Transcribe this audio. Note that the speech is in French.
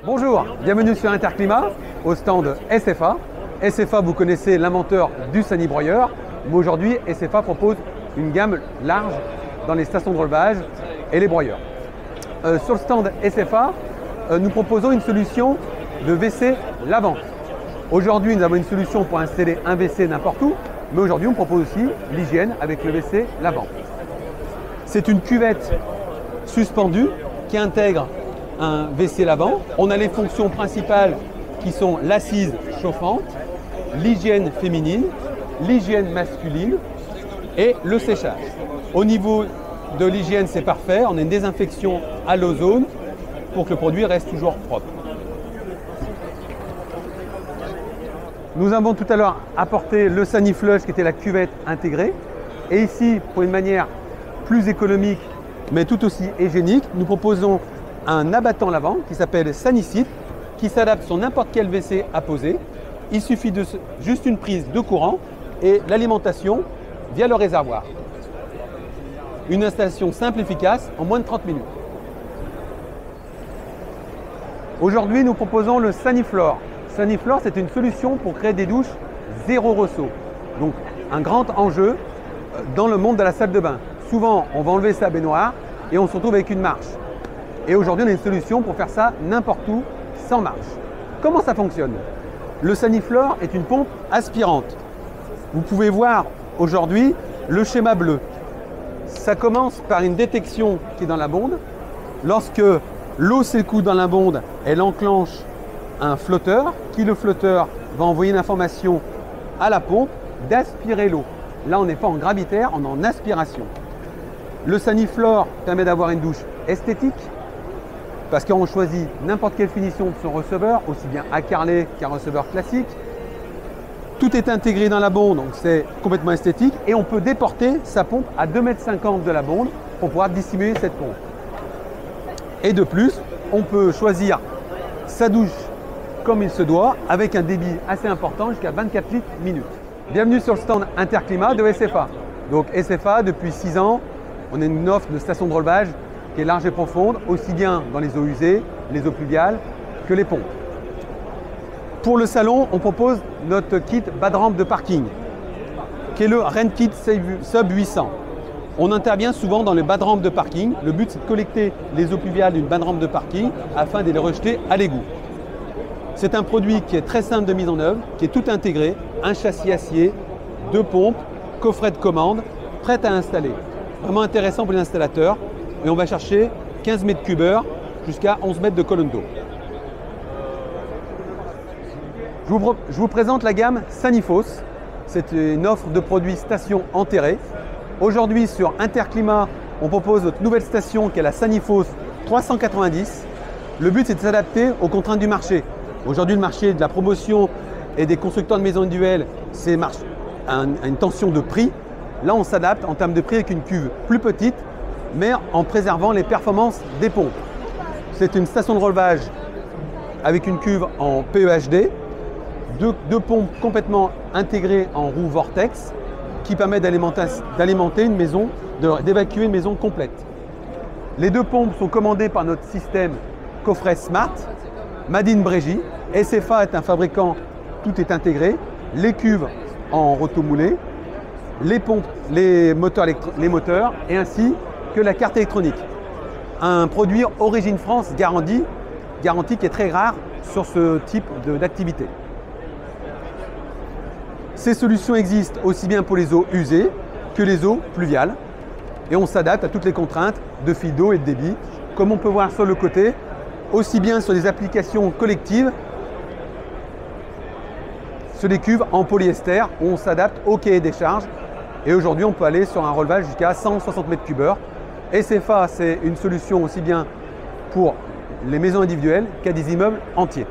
Bonjour, bienvenue sur Interclimat, au stand SFA. SFA, vous connaissez l'inventeur du sanibroyeur, mais aujourd'hui SFA propose une gamme large dans les stations de relevage et les broyeurs. Sur le stand SFA, nous proposons une solution de WC lavant. Aujourd'hui, nous avons une solution pour installer un WC n'importe où, mais aujourd'hui, on propose aussi l'hygiène avec le WC lavant. C'est une cuvette suspendue qui intègre un WC lavant. On a les fonctions principales qui sont l'assise chauffante, l'hygiène féminine, l'hygiène masculine et le séchage. Au niveau de l'hygiène, c'est parfait. On a une désinfection à l'ozone pour que le produit reste toujours propre. Nous avons tout à l'heure apporté le Saniflush qui était la cuvette intégrée. Et ici, pour une manière plus économique mais tout aussi hygiénique, nous proposons un abattant lavant qui s'appelle Sanicite, qui s'adapte sur n'importe quel WC à poser. Il suffit de juste une prise de courant et l'alimentation via le réservoir. Une installation simple et efficace en moins de 30 minutes. Aujourd'hui, nous proposons le Saniflore. Saniflore, c'est une solution pour créer des douches zéro ressaut. Donc, un grand enjeu dans le monde de la salle de bain. Souvent, on va enlever sa baignoire et on se retrouve avec une marche. Et aujourd'hui, on a une solution pour faire ça n'importe où, sans marche. Comment ça fonctionne? Le Saniflore est une pompe aspirante. Vous pouvez voir aujourd'hui le schéma bleu. Ça commence par une détection qui est dans la bonde. Lorsque l'eau s'écoule dans la bonde, elle enclenche un flotteur qui, le flotteur, va envoyer une information à la pompe d'aspirer l'eau. Là, on n'est pas en gravitaire, on est en aspiration. Le Saniflore permet d'avoir une douche esthétique parce qu'on choisit n'importe quelle finition de son receveur, aussi bien accarlé qu'un receveur classique. Tout est intégré dans la bonde, donc c'est complètement esthétique. Et on peut déporter sa pompe à 2,50 m de la bonde pour pouvoir dissimuler cette pompe. Et de plus, on peut choisir sa douche comme il se doit, avec un débit assez important, jusqu'à 24 litres minute. Bienvenue sur le stand Interclimat de SFA. Donc SFA, depuis 6 ans, on a une offre de station de relevage qui est large et profonde, aussi bien dans les eaux usées, les eaux pluviales, que les pompes. Pour le salon, on propose notre kit bas de rampe de parking, qui est le RentKit Sub 800. On intervient souvent dans les bas de rampe de parking. Le but, c'est de collecter les eaux pluviales d'une bas de rampe de parking afin de les rejeter à l'égout. C'est un produit qui est très simple de mise en œuvre, qui est tout intégré, un châssis acier, 2 pompes, coffret de commande, prêt à installer. Vraiment intéressant pour les installateurs. Et on va chercher 15 mètres cubeurs jusqu'à 11 mètres de colonne d'eau. Je vous présente la gamme Sanifos. C'est une offre de produits station enterrée. Aujourd'hui sur Interclimat, on propose notre nouvelle station qui est la Sanifos 390. Le but, c'est de s'adapter aux contraintes du marché. Aujourd'hui, le marché de la promotion et des constructeurs de maisons individuelles, c'est une tension de prix. Là, on s'adapte en termes de prix avec une cuve plus petite, mais en préservant les performances des pompes. C'est une station de relevage avec une cuve en PEHD, deux pompes complètement intégrées en roue Vortex qui permet d'alimenter une maison, d'évacuer une maison complète. Les 2 pompes sont commandées par notre système coffret Smart, Made in Brégy. SFA est un fabricant, tout est intégré, les cuves en rotomoulé, les pompes, les moteurs et ainsi que la carte électronique. Un produit origine France garantie qui est très rare sur ce type d'activité. Ces solutions existent aussi bien pour les eaux usées que les eaux pluviales et on s'adapte à toutes les contraintes de fil d'eau et de débit, comme on peut voir sur le côté, aussi bien sur des applications collectives, sur des cuves en polyester où on s'adapte au cahier des charges. Et aujourd'hui, on peut aller sur un relevage jusqu'à 160 mètres cubeurs. SFA, c'est une solution aussi bien pour les maisons individuelles qu'à des immeubles entiers.